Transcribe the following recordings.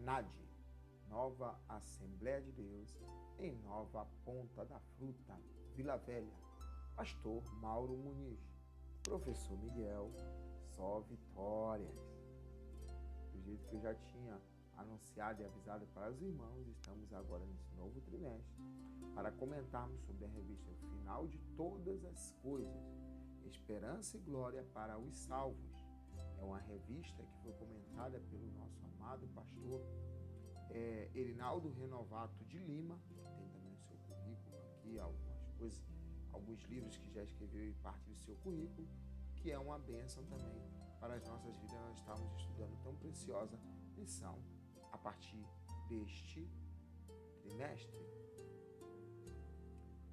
NAD, Nova Assembleia de Deus, em Nova Ponta da Fruta, Vila Velha. Pastor Mauro Muniz, Professor Miguel, só vitórias. Do jeito que eu já tinha anunciado e avisado para os irmãos, estamos agora nesse novo trimestre para comentarmos sobre a revista O Final de Todas as Coisas, Esperança e Glória para os Salvos. É uma revista que foi comentada pelo nosso amado pastor Erinaldo Renovato de Lima, que tem também o seu currículo aqui, algumas coisas, alguns livros que já escreveu e parte do seu currículo, que é uma bênção também para as nossas vidas. Nós estamos estudando tão preciosa lição a partir deste trimestre.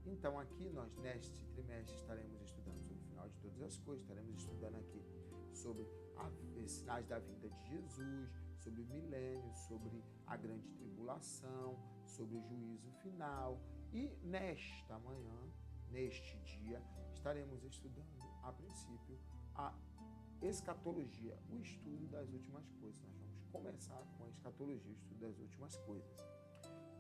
Então aqui nós, neste trimestre, estaremos estudando sobre o final de todas as coisas, estaremos estudando aqui sobre os sinais da vinda de Jesus, sobre o milênio, sobre a grande tribulação, sobre o juízo final. E nesta manhã, neste dia, estaremos estudando, a princípio, a escatologia, o estudo das últimas coisas. Nós vamos começar com a escatologia, o estudo das últimas coisas.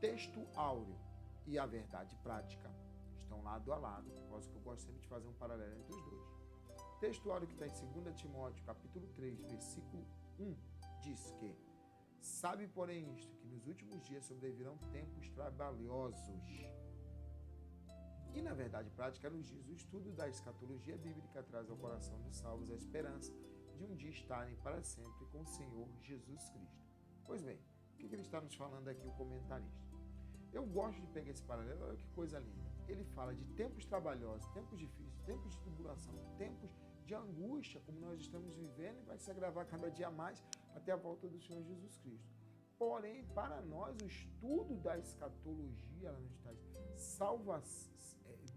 Texto áureo e a verdade prática estão lado a lado, por causa que eu gosto sempre de fazer um paralelo entre os dois. Texto áureo que está em 2 Timóteo, capítulo 3, versículo 1, diz que: sabe, porém, isto, que nos últimos dias sobrevirão tempos trabalhosos. E, na verdade prática, nos diz: o estudo da escatologia bíblica traz ao coração dos salvos a esperança de um dia estarem para sempre com o Senhor Jesus Cristo. Pois bem, o que ele está nos falando aqui, o comentarista? Eu gosto de pegar esse paralelo, olha que coisa linda. Ele fala de tempos trabalhosos, tempos difíceis, tempos de tribulação, tempos de angústia, como nós estamos vivendo, e vai se agravar cada dia mais até a volta do Senhor Jesus Cristo. Porém, para nós, o estudo da escatologia, ela nos traz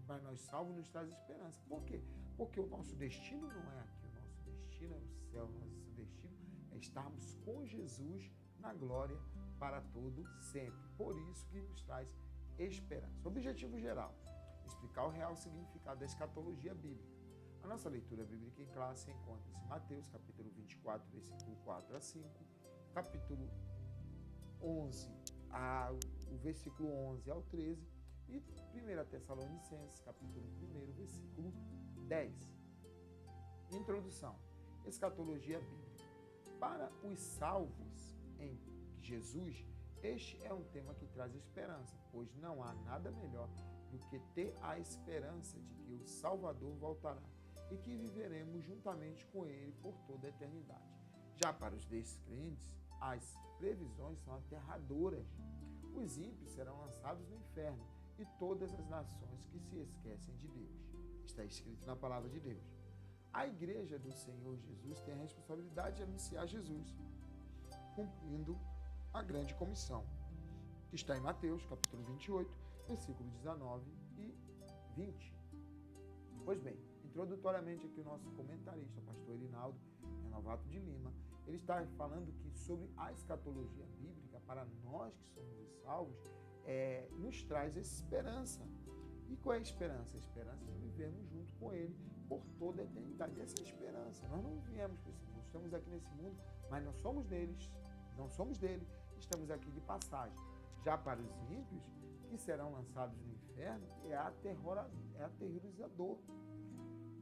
para nós salvos, nos traz esperança. Por quê? Porque o nosso destino não é aqui, o nosso destino é o céu, o nosso destino é estarmos com Jesus na glória para todo sempre. Por isso que nos traz esperança. Objetivo geral: explicar o real significado da escatologia bíblica. A nossa leitura bíblica em classe encontra-se em Mateus, capítulo 24, versículo 4 a 5, capítulo 11, o versículo 11 ao 13, e 1 Tessalonicenses, capítulo 1, versículo 10. Introdução: escatologia bíblica. Para os salvos em Jesus, este é um tema que traz esperança, pois não há nada melhor do que ter a esperança de que o Salvador voltará e que viveremos juntamente com ele por toda a eternidade. Já para os descrentes, as previsões são aterradoras. Os ímpios serão lançados no inferno e todas as nações que se esquecem de Deus. Está escrito na palavra de Deus. A igreja do Senhor Jesus tem a responsabilidade de anunciar Jesus, cumprindo a grande comissão, que está em Mateus, capítulo 28, versículo 19 e 20. Pois bem, introdutoriamente aqui o nosso comentarista, pastor Erinaldo Renovato de Lima, ele está falando que sobre a escatologia bíblica, para nós que somos os salvos, nos traz esperança. E qual é a esperança? A esperança de vivermos junto com ele por toda a eternidade. Essa é a esperança. Nós não viemos para esse mundo, estamos aqui nesse mundo, mas não somos deles, não somos dele, estamos aqui de passagem. Já para os ímpios, que serão lançados no inferno, é aterrorizador,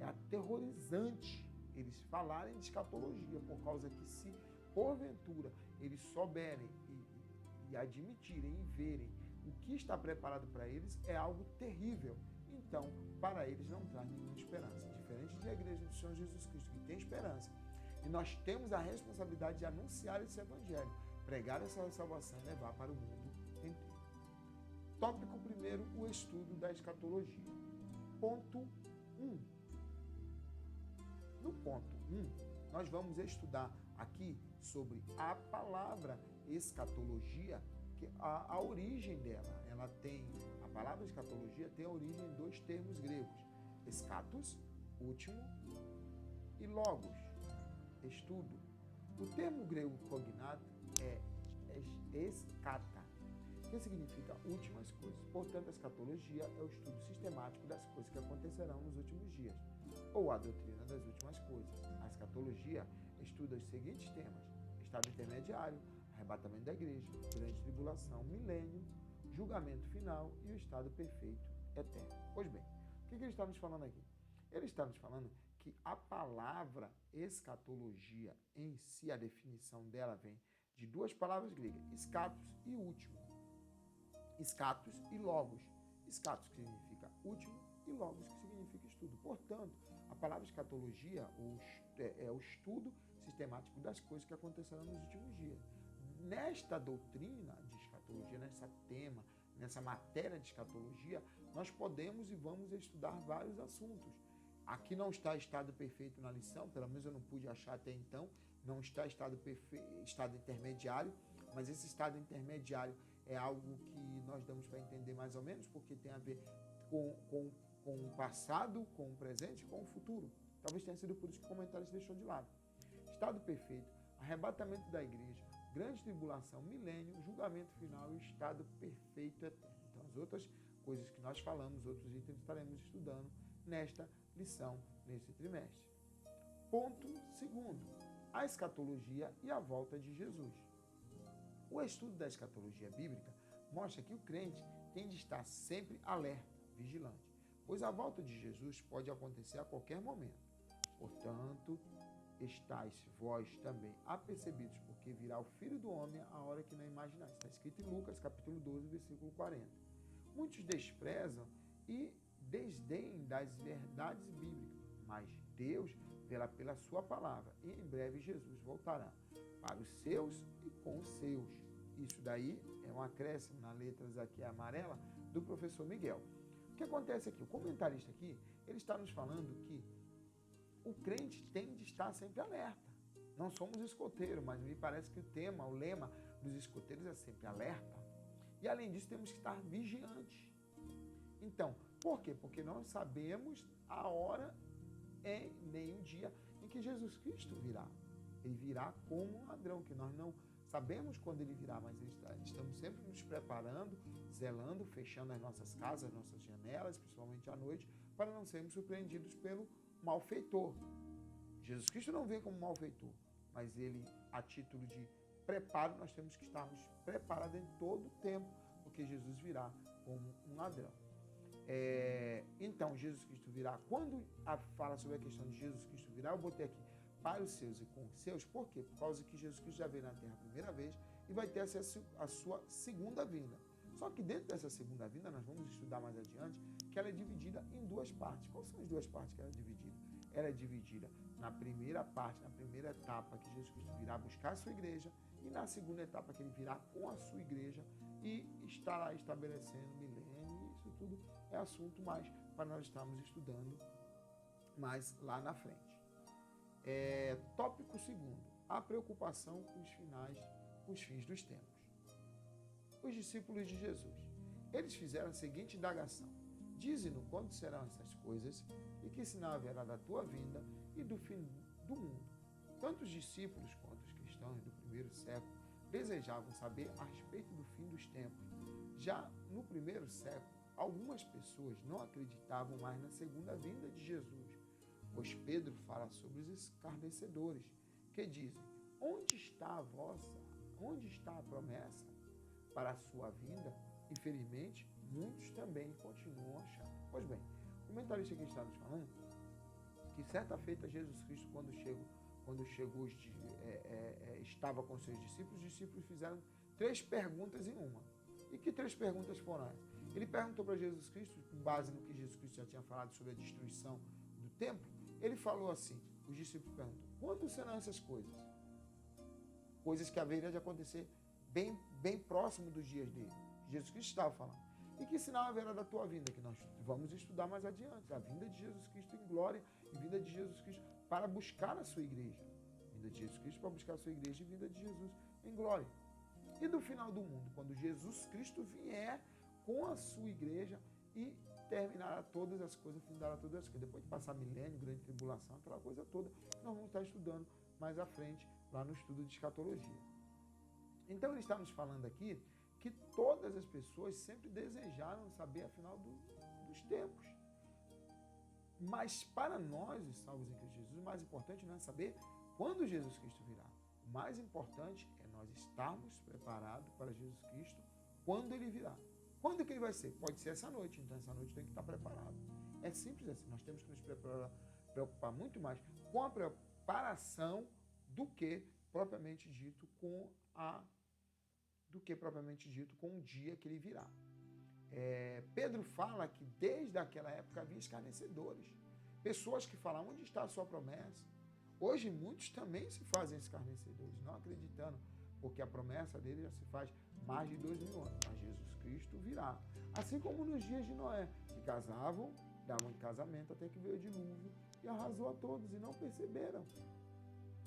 é aterrorizante eles falarem de escatologia, por causa que, se porventura eles souberem e admitirem e verem o que está preparado para eles, é algo terrível. Então, para eles não traz nenhuma esperança. Diferente da igreja do Senhor Jesus Cristo, que tem esperança. E nós temos a responsabilidade de anunciar esse evangelho, pregar essa salvação e levar para o mundo inteiro. Tópico primeiro, o estudo da escatologia. Ponto 1. No ponto 1, nós vamos estudar aqui sobre a palavra escatologia, que a origem dela. A palavra escatologia tem a origem em dois termos gregos: escatos, último, e logos, estudo. O termo grego cognato é escata, que significa últimas coisas. Portanto, a escatologia é o estudo sistemático das coisas que acontecerão nos últimos dias, ou a doutrina das últimas coisas. A escatologia estuda os seguintes temas: estado intermediário, arrebatamento da igreja, grande tribulação, milênio, julgamento final e o estado perfeito eterno. Pois bem, o que ele está nos falando aqui? Ele está nos falando que a palavra escatologia em si, a definição dela vem de duas palavras gregas, escatos e último. Escatos e logos. Escatos, que significa último, e logos, que significa estudo. Portanto, a palavra escatologia é o estudo sistemático das coisas que acontecerão nos últimos dias. Nesta doutrina de escatologia, nessa tema, nessa matéria de escatologia, nós podemos e vamos estudar vários assuntos. Aqui não está estado perfeito na lição, pelo menos eu não pude achar até então, não está estado intermediário, mas esse estado intermediário é algo que nós damos para entender mais ou menos, porque tem a ver com o passado, com o presente e com o futuro. Talvez tenha sido por isso que o comentário se deixou de lado. Estado perfeito, arrebatamento da igreja, grande tribulação, milênio, julgamento final e estado perfeito eterno. Então, as outras coisas que nós falamos, outros itens, estaremos estudando nesta lição, nesse trimestre. Ponto segundo, a escatologia e a volta de Jesus. O estudo da escatologia bíblica mostra que o crente tem de estar sempre alerta, vigilante, pois a volta de Jesus pode acontecer a qualquer momento. Portanto, estáis vós também apercebidos, porque virá o Filho do Homem a hora que não imaginais. Está escrito em Lucas, capítulo 12, versículo 40. Muitos desprezam e desdenham das verdades bíblicas, mas Deus vela pela sua palavra, e em breve Jesus voltará para os seus e com os seus. Isso daí é um acréscimo na letras aqui amarela do professor Miguel. O que acontece aqui? O comentarista aqui, ele está nos falando que o crente tem de estar sempre alerta. Não somos escoteiros, mas me parece que o lema dos escoteiros é sempre alerta. E além disso, temos que estar vigiantes. Então, por quê? Porque nós sabemos a hora nem o dia em que Jesus Cristo virá. Ele virá como um ladrão, que nós não sabemos quando ele virá, mas estamos sempre nos preparando, zelando, fechando as nossas casas, as nossas janelas, principalmente à noite, para não sermos surpreendidos pelo malfeitor. Jesus Cristo não vem como malfeitor, mas ele, a título de preparo, nós temos que estarmos preparados em todo o tempo, porque Jesus virá como um ladrão. Então, Jesus Cristo virá. Quando fala sobre a questão de Jesus Cristo virá, eu botei aqui para os seus e com os seus. Por quê? Por causa que Jesus Cristo já veio na Terra a primeira vez e vai ter a sua segunda vinda. Só que dentro dessa segunda vinda, nós vamos estudar mais adiante, que ela é dividida em duas partes. Quais são as duas partes que ela é dividida? Ela é dividida na primeira parte, na primeira etapa, que Jesus Cristo virá buscar a sua igreja, e na segunda etapa, que ele virá com a sua igreja e estará estabelecendo milênio. Isso tudo é assunto mais para nós estarmos estudando mais lá na frente. Tópico segundo, a preocupação com os fins dos tempos. Os discípulos de Jesus, eles fizeram a seguinte indagação: dize-nos quando serão essas coisas e que sinal haverá da tua vinda e do fim do mundo. Tanto os discípulos quanto os cristãos do primeiro século desejavam saber a respeito do fim dos tempos. Já no primeiro século, algumas pessoas não acreditavam mais na segunda vinda de Jesus, pois Pedro fala sobre os escarnecedores, que dizem: onde está a promessa para a sua vinda? Infelizmente, muitos também continuam achando. Pois bem, o comentarista aqui está nos falando que certa feita Jesus Cristo, quando chegou, estava com seus discípulos, os discípulos fizeram 3 perguntas em uma. E que 3 perguntas foram essas? Ele perguntou para Jesus Cristo, com base no que Jesus Cristo já tinha falado sobre a destruição do templo, ele falou assim, os discípulos perguntam: quando serão essas coisas? Coisas que haveriam de acontecer bem próximo dos dias dele. Jesus Cristo estava falando. E que sinal haverá da tua vinda? Que nós vamos estudar mais adiante. A vinda de Jesus Cristo em glória e vinda de Jesus Cristo para buscar a sua igreja. Vinda de Jesus Cristo para buscar a sua igreja e vinda de Jesus em glória. E do final do mundo, quando Jesus Cristo vier com a sua igreja e terminará todas as coisas, findará todas as coisas. Depois de passar milênio, grande tribulação, aquela coisa toda, nós vamos estar estudando mais à frente, lá no estudo de escatologia. Então, ele está nos falando aqui que todas as pessoas sempre desejaram saber a final dos tempos. Mas para nós, os salvos em Cristo Jesus, o mais importante não é saber quando Jesus Cristo virá. O mais importante é nós estarmos preparados para Jesus Cristo quando ele virá. Quando que ele vai ser? Pode ser essa noite, então essa noite tem que estar preparado. É simples assim, nós temos que nos preocupar muito mais com a preparação do que propriamente dito com o dia que ele virá. Pedro fala que desde aquela época havia escarnecedores, pessoas que falam onde está a sua promessa. Hoje muitos também se fazem escarnecedores, não acreditando, porque a promessa dele já se faz mais de 2000 anos, mas Jesus Cristo virá. Assim como nos dias de Noé, que casavam, davam em casamento até que veio o dilúvio e arrasou a todos e não perceberam.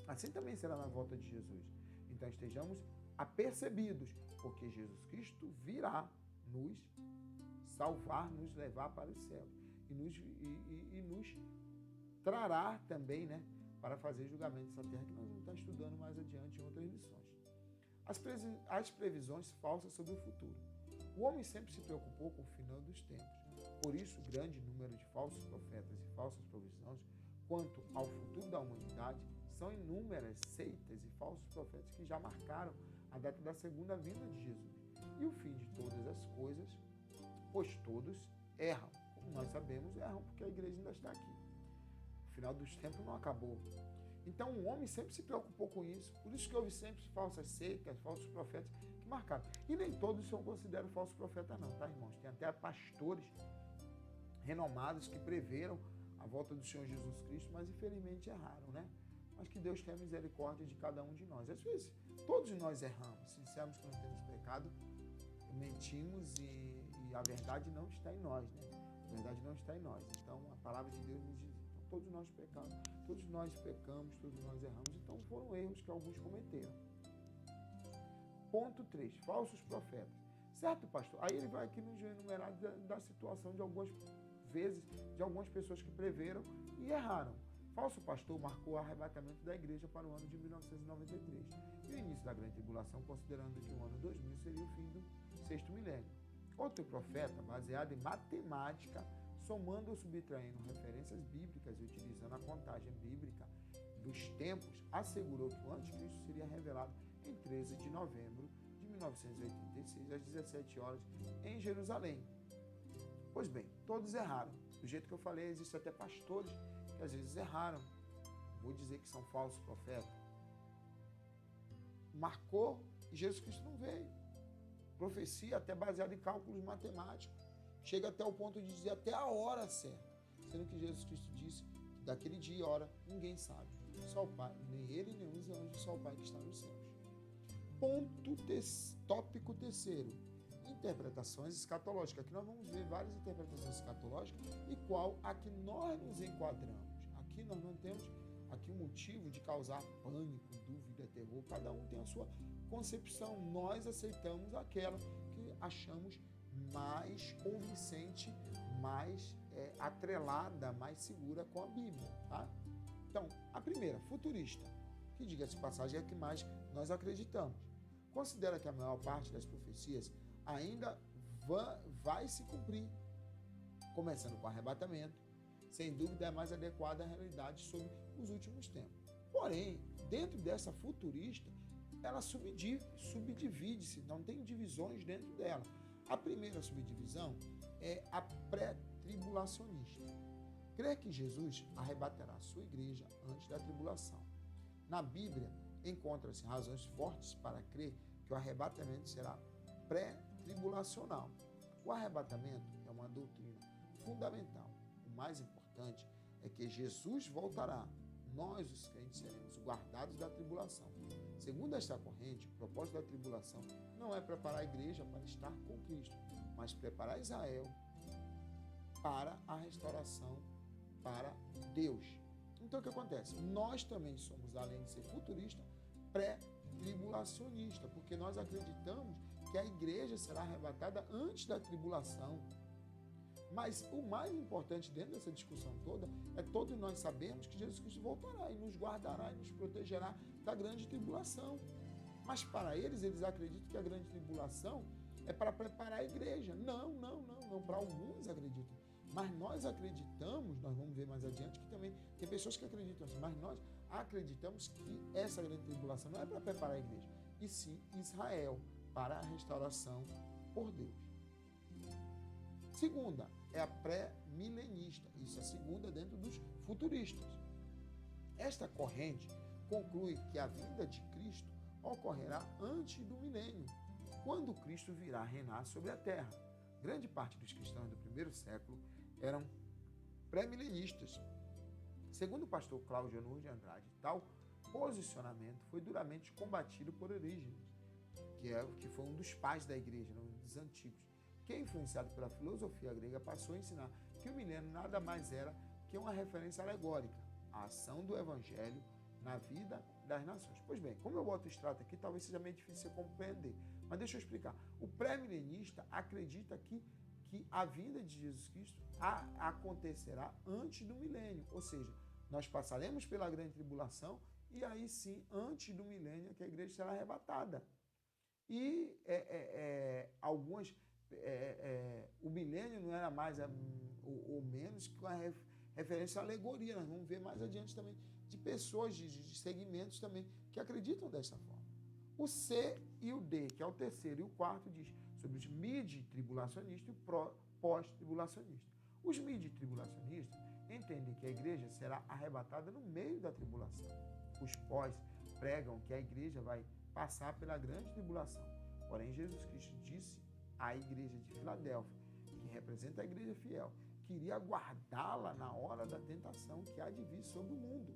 Assim também será na volta de Jesus. Então estejamos apercebidos, porque Jesus Cristo virá nos salvar, nos levar para os céus e nos trará também, né, para fazer julgamento dessa terra, que nós vamos estar estudando mais adiante em outras lições. As previsões falsas sobre o futuro. O homem sempre se preocupou com o final dos tempos. Por isso, o grande número de falsos profetas e falsas provisões quanto ao futuro da humanidade são inúmeras seitas e falsos profetas que já marcaram a data da segunda vinda de Jesus e o fim de todas as coisas, pois todos erram. Como nós sabemos, erram porque a igreja ainda está aqui. O final dos tempos não acabou. Então o homem sempre se preocupou com isso. Por isso que houve sempre falsas seitas, falsos profetas que marcaram. E nem todos são considerados falsos profetas não, tá, irmãos? Tem até pastores renomados que preveram a volta do Senhor Jesus Cristo, mas infelizmente erraram, né? Mas que Deus tenha misericórdia de cada um de nós. Às vezes, todos nós erramos. Se dissermos que não temos pecado, mentimos e a verdade não está em nós, né? A verdade não está em nós. Então, a palavra de Deus nos diz, então, todos nós pecamos, todos nós pecamos, todos nós erramos. Então, foram erros que alguns cometeram. Ponto 3. Falsos profetas. Certo, pastor? Aí ele vai aqui nos enumerar da situação de algumas vezes, de algumas pessoas que preveram e erraram. Falso pastor marcou o arrebatamento da igreja para o ano de 1993 e o início da grande tribulação, considerando que o ano 2000 seria o fim do sexto milênio. Outro profeta, baseado em matemática, somando ou subtraindo referências bíblicas e utilizando a contagem bíblica dos tempos, assegurou que o anticristo seria revelado em 13 de novembro de 1986, às 17 horas, em Jerusalém. Pois bem, todos erraram. Do jeito que eu falei, existem até pastores que às vezes erraram. Vou dizer que são falsos profetas. Marcou e Jesus Cristo não veio. Profecia até baseada em cálculos matemáticos. Chega até o ponto de dizer até a hora certa. Sendo que Jesus Cristo disse que daquele dia e hora ninguém sabe. Só o Pai, nem ele, nem os anjos, só o Pai que está nos céus. Tópico terceiro. Interpretações escatológicas. Aqui nós vamos ver várias interpretações escatológicas e qual a que nós nos enquadramos. Aqui nós não temos um motivo de causar pânico, dúvida, terror. Cada um tem a sua concepção. Nós aceitamos aquela que achamos mais convincente, mais atrelada, mais segura com a Bíblia. Tá? Então, a primeira, futurista, que diga-se de passagem é a que mais nós acreditamos. Considera que a maior parte das profecias ainda vai se cumprir, começando com o arrebatamento, sem dúvida é mais adequada à realidade sobre os últimos tempos. Porém, dentro dessa futurista, ela subdivide-se, não tem divisões dentro dela. A primeira subdivisão é a pré-tribulacionista. Crê que Jesus arrebatará a sua igreja antes da tribulação. Na Bíblia, encontram-se razões fortes para crer que o arrebatamento será pré-tribulacional. O arrebatamento é uma doutrina fundamental. O mais importante é que Jesus voltará. Nós, os crentes, seremos guardados da tribulação. Segundo esta corrente, o propósito da tribulação não é preparar a igreja para estar com Cristo, mas preparar Israel para a restauração para Deus. Então, o que acontece? Nós também somos, além de ser futurista, pré-tribulacionista, porque nós acreditamos que a igreja será arrebatada antes da tribulação. Mas o mais importante dentro dessa discussão toda é todos nós sabemos que Jesus Cristo voltará e nos guardará e nos protegerá da grande tribulação. Mas para eles acreditam que a grande tribulação é para preparar a igreja. Não. Para alguns acreditam. Mas nós acreditamos, nós vamos ver mais adiante, que também tem pessoas que acreditam assim, mas nós acreditamos que essa grande tribulação não é para preparar a igreja, e sim Israel, para a restauração por Deus. Segunda é a pré-milenista, isso é a segunda dentro dos futuristas. Esta corrente conclui que a vinda de Cristo ocorrerá antes do milênio, quando Cristo virá reinar sobre a terra. Grande parte dos cristãos do primeiro século eram pré-milenistas. Segundo o pastor Cláudio Anur de Andrade, tal posicionamento foi duramente combatido por Orígenes, que foi um dos pais da igreja, um dos antigos, que, influenciado pela filosofia grega, passou a ensinar que o milênio nada mais era que uma referência alegórica à ação do evangelho na vida das nações. Pois bem, como eu boto o extrato aqui, talvez seja meio difícil de compreender, mas deixa eu explicar. O pré-milenista acredita que a vinda de Jesus Cristo acontecerá antes do milênio, ou seja, nós passaremos pela grande tribulação e aí sim, antes do milênio, que a igreja será arrebatada. E o milênio não era mais ou menos que uma referência à alegoria. Nós vamos ver mais adiante também de pessoas, de segmentos também, que acreditam dessa forma. O C e o D, que é o terceiro e o quarto, diz sobre os mid-tribulacionistas e o pós-tribulacionista. Os mid-tribulacionistas entendem que a igreja será arrebatada no meio da tribulação. Os pós pregam que a igreja vai passar pela grande tribulação. Porém, Jesus Cristo disse à igreja de Filadélfia, que representa a igreja fiel, que iria guardá-la na hora da tentação que há de vir sobre o mundo.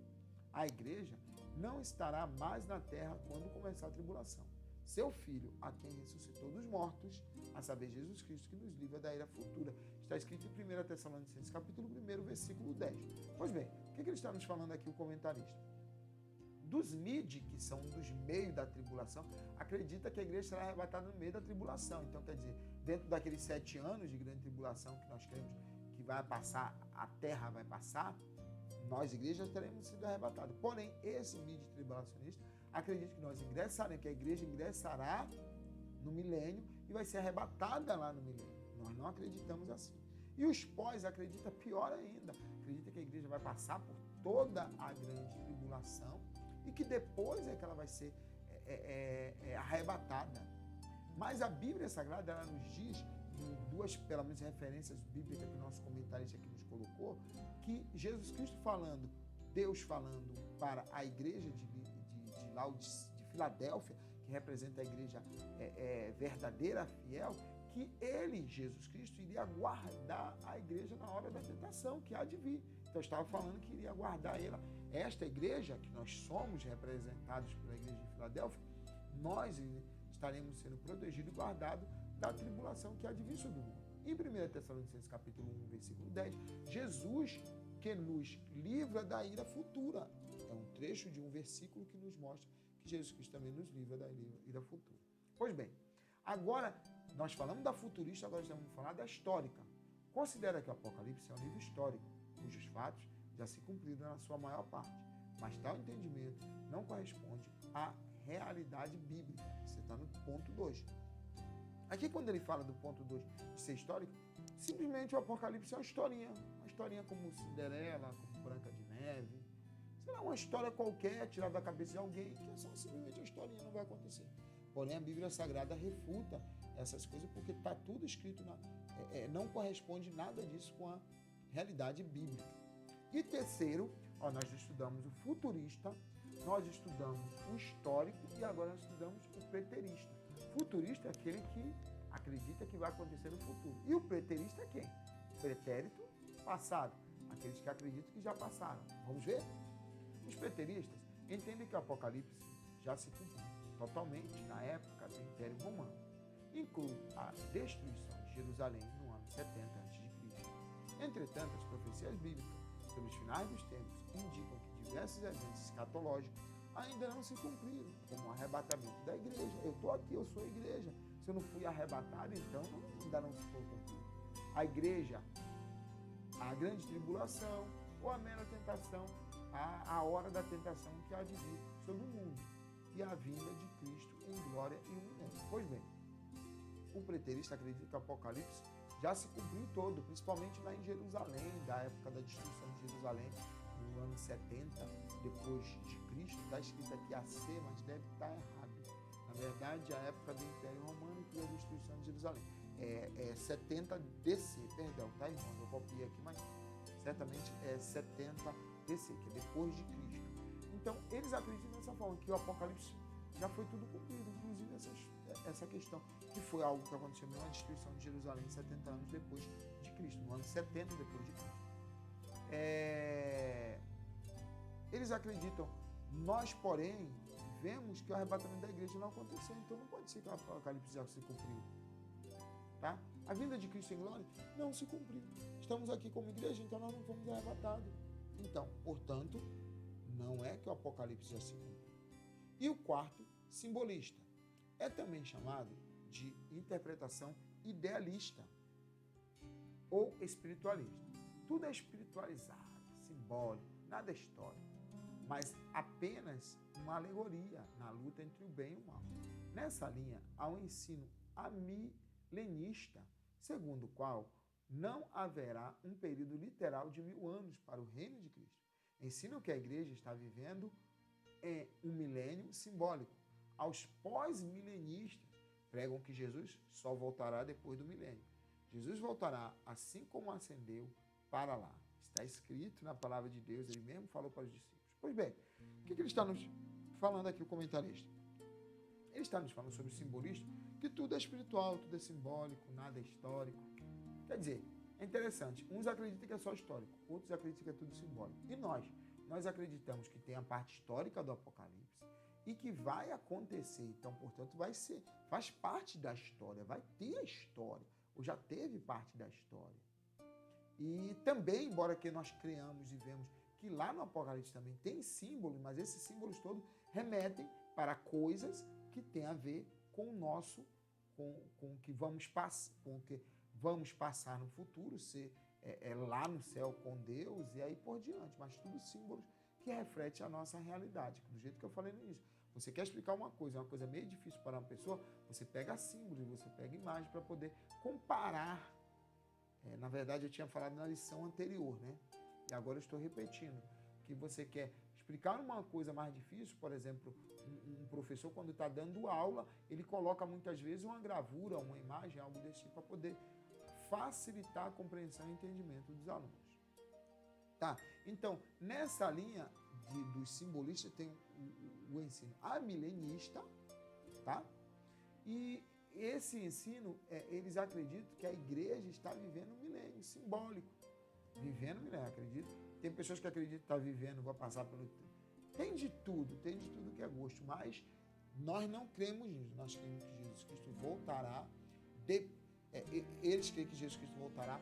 A igreja não estará mais na terra quando começar a tribulação. Seu Filho, a quem ressuscitou dos mortos, a saber, Jesus Cristo, que nos livra da ira futura. Está escrito em 1 Tessalonicenses, capítulo 1, versículo 10. Pois bem, o que ele está nos falando aqui, o comentarista? Dos mid, que são dos meios da tribulação, acredita que a igreja será arrebatada no meio da tribulação. Então, quer dizer, dentro daqueles 7 anos de grande tribulação que nós cremos que vai passar, a terra vai passar, nós, igrejas, teremos sido arrebatados. Porém, esse mid-tribulacionista acredita que nós ingressaremos, que a igreja ingressará no milênio e vai ser arrebatada lá no milênio. Nós não acreditamos assim. E os pós acreditam pior ainda. Acredita que a igreja vai passar por toda a grande tribulação e que depois é que ela vai ser arrebatada. Mas a Bíblia Sagrada, ela nos diz, em duas, pelo menos, referências bíblicas que o nosso comentarista aqui nos colocou, que Jesus Cristo falando, Deus falando para a igreja de Filadélfia, que representa a igreja verdadeira, fiel, que ele, Jesus Cristo, iria guardar a igreja na hora da tentação, que há de vir. Então, estava falando que iria guardar ela. Esta igreja, que nós somos representados pela igreja de Filadélfia, nós estaremos sendo protegidos e guardados da tribulação que há de vir sobre o mundo. Em 1 Tessalonicenses, capítulo 1, versículo 10, Jesus que nos livra da ira futura. É um trecho de um versículo que nos mostra que Jesus Cristo também nos livra da ira futura. Pois bem, agora nós falamos da futurista, agora vamos falar da histórica. Considera que o Apocalipse é um livro histórico, cujos fatos já se cumpriram na sua maior parte. Mas tal entendimento não corresponde à realidade bíblica. Você está no ponto 2. Aqui, quando ele fala do ponto 2 de ser histórico, simplesmente o Apocalipse é uma historinha como Cinderela, como Branca de Neve, sei lá, uma história qualquer tirada da cabeça de alguém, que é só simplesmente uma historinha, não vai acontecer. Porém, a Bíblia Sagrada refuta essas coisas porque está tudo escrito, não corresponde nada disso com a realidade bíblica. E terceiro, nós estudamos o futurista, nós estudamos o histórico e agora nós estudamos o preterista. Futurista é aquele que acredita que vai acontecer no futuro. E o preterista é quem? Pretérito, passado. Aqueles que acreditam que já passaram. Vamos ver? Os preteristas entendem que o Apocalipse já se cumpriu totalmente na época do Império Romano. Inclui a destruição de Jerusalém no ano 70 a.C. Entretanto, as profecias bíblicas sobre os finais dos tempos indicam que diversos eventos escatológicos ainda não se cumpriram, como o arrebatamento da igreja. Eu estou aqui, eu sou a igreja. Se eu não fui arrebatado, então ainda não se foi cumprido. A igreja, a grande tribulação ou a mera tentação, a hora da tentação que há de vir sobre o mundo e a vinda de Cristo em glória e iminente. Pois bem, o preterista acredita que o Apocalipse já se cumpriu todo, principalmente lá em Jerusalém, da época da destruição de Jerusalém, no ano 70 depois de Cristo. Está escrito aqui AC, mas deve estar errado. Na verdade, a época do Império Romano e a destruição de Jerusalém. É 70 DC, perdão, tá, irmão? Eu copiei aqui, mas certamente é 70 DC, que é depois de Cristo. Então, eles acreditam dessa forma, que o Apocalipse já foi tudo cumprido, inclusive essa questão, que foi algo que aconteceu na destruição de Jerusalém 70 anos depois de Cristo, no ano 70 depois de Cristo. Eles acreditam, nós, porém, vemos que o arrebatamento da igreja não aconteceu, então não pode ser que o Apocalipse já se cumpriu. Tá? A vinda de Cristo em glória não se cumpriu. Estamos aqui como igreja, então nós não fomos arrebatados. Então, portanto, não é que o Apocalipse já se cumpriu. E o quarto, simbolista. É também chamado de interpretação idealista ou espiritualista. Tudo é espiritualizado, simbólico, nada é histórico, mas apenas uma alegoria na luta entre o bem e o mal. Nessa linha, há um ensino amilenista, segundo o qual não haverá um período literal de 1000 anos para o reino de Cristo. Ensino que a igreja está vivendo um milênio simbólico. Aos pós-milenistas pregam que Jesus só voltará depois do milênio. Jesus voltará assim como ascendeu para lá. Está escrito na palavra de Deus, ele mesmo falou para os discípulos. Pois bem, o que ele está nos falando aqui, o comentarista? Ele está nos falando sobre o simbolista, que tudo é espiritual, tudo é simbólico, nada é histórico. Quer dizer, é interessante, uns acreditam que é só histórico, outros acreditam que é tudo simbólico. E nós acreditamos que tem a parte histórica do Apocalipse e que vai acontecer, então, portanto, faz parte da história, vai ter a história, ou já teve parte da história. E também, embora que nós creamos e vemos que lá no Apocalipse também tem símbolos, mas esses símbolos todos remetem para coisas que têm a ver com o nosso, com o que vamos passar no futuro, ser lá no céu com Deus e aí por diante, mas tudo símbolos que refletem a nossa realidade, do jeito que eu falei no início. Você quer explicar uma coisa meio difícil para uma pessoa, você pega símbolos, você pega imagens para poder comparar. Na verdade, eu tinha falado na lição anterior, né? E agora eu estou repetindo, que você quer explicar uma coisa mais difícil, por exemplo, um professor, quando está dando aula, ele coloca muitas vezes uma gravura, uma imagem, algo desse tipo, para poder facilitar a compreensão e entendimento dos alunos. Tá? Então, nessa linha dos simbolistas tem o ensino amilenista, tá? E esse ensino, eles acreditam que a igreja está vivendo um milênio simbólico. Vivendo um milênio, acredito. Tem pessoas que acreditam que está vivendo, vai passar pelo... Tem de tudo que é gosto, mas nós não cremos nisso. Nós cremos que Jesus Cristo voltará, eles creem que Jesus Cristo voltará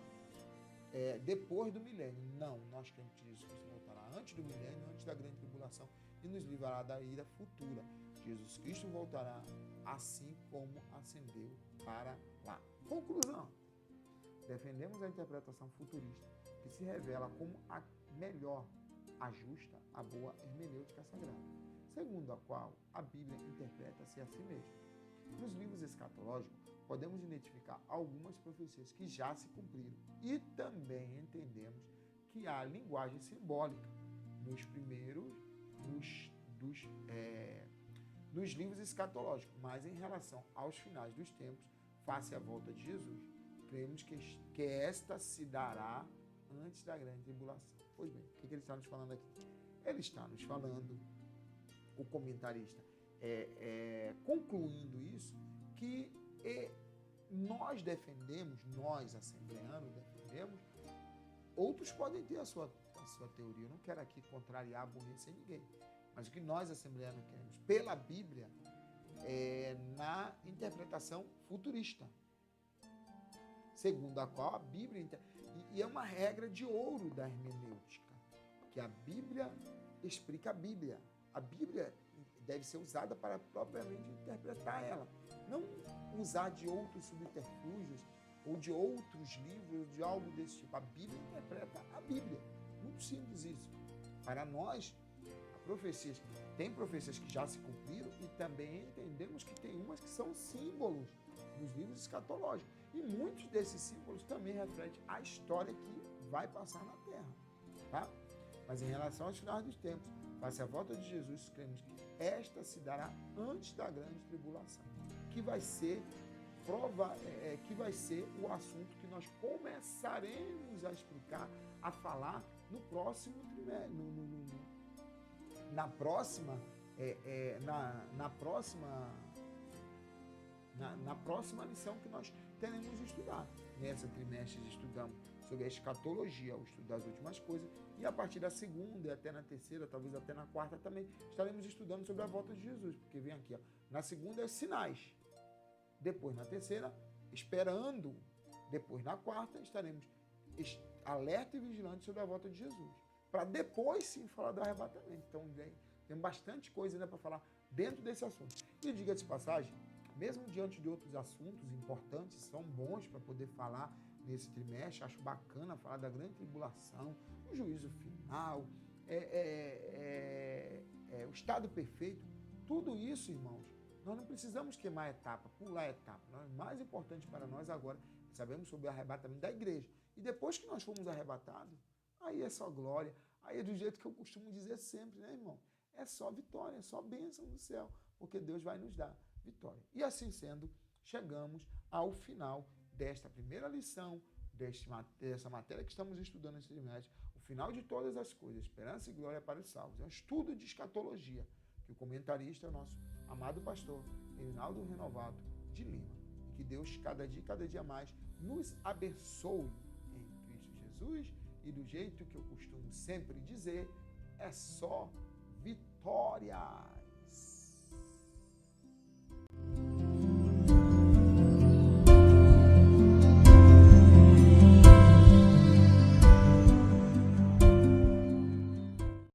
depois do milênio. Não, nós cremos que Jesus Cristo voltará antes do milênio, antes da grande tribulação e nos livrará da ira futura. Jesus Cristo voltará assim como ascendeu para lá. Conclusão. Defendemos a interpretação futurista, que se revela como a melhor, a justa, a boa hermenêutica sagrada, segundo a qual a Bíblia interpreta-se a si mesma. Nos livros escatológicos, podemos identificar algumas profecias que já se cumpriram e também entendemos que há linguagem simbólica nos livros escatológicos, mas em relação aos finais dos tempos, face à volta de Jesus, cremos que esta se dará antes da grande tribulação. Pois bem, o que ele está nos falando aqui? Ele está nos falando, o comentarista, concluindo isso, que nós defendemos, nós assembleanos defendemos, outros podem ter a sua teoria, eu não quero aqui contrariar, aborrecer ninguém, mas o que nós assembleanos queremos, pela Bíblia, na interpretação futurista, segundo a qual a Bíblia... E é uma regra de ouro da hermenêutica, que a Bíblia explica a Bíblia. A Bíblia deve ser usada para propriamente interpretar ela. Não usar de outros subterfúgios ou de outros livros, de algo desse tipo. A Bíblia interpreta a Bíblia. Muito simples isso. Para nós, tem profecias que já se cumpriram e também entendemos que tem umas que são símbolos nos livros escatológicos. E muitos desses símbolos também refletem a história que vai passar na Terra. Tá? Mas em relação aos finais dos tempos, face à volta de Jesus, cremos que esta se dará antes da grande tribulação, que vai ser o assunto que nós começaremos a explicar, a falar no próximo trimestre, na próxima lição que nós teremos de estudar. Nessa trimestre estudamos sobre a escatologia, o estudo das últimas coisas, e a partir da segunda e até na terceira, talvez até na quarta também, estaremos estudando sobre a volta de Jesus, porque vem aqui, ó, na segunda é sinais, depois na terceira, esperando, depois na quarta, estaremos alerta e vigilante sobre a volta de Jesus, para depois sim falar do arrebatamento. Então tem bastante coisa ainda para falar dentro desse assunto. E diga-se de passagem, mesmo diante de outros assuntos importantes, são bons para poder falar nesse trimestre, acho bacana falar da grande tribulação, o juízo final, o estado perfeito, tudo isso, irmãos, nós não precisamos queimar etapa, pular etapa. O mais importante para nós agora é sabermos sobre o arrebatamento da igreja. E depois que nós formos arrebatados, aí é só glória, aí é do jeito que eu costumo dizer sempre, né, irmão? É só vitória, é só bênção do céu, porque Deus vai nos dar vitória. E assim sendo, chegamos ao final desta primeira lição, dessa matéria que estamos estudando nesse trimestre, o final de todas as coisas, esperança e glória para os salvos. É um estudo de escatologia, que o comentarista é o nosso amado pastor Reinaldo Renovado de Lima. E que Deus, cada dia mais, nos abençoe em Cristo Jesus. E do jeito que eu costumo sempre dizer, é só vitória.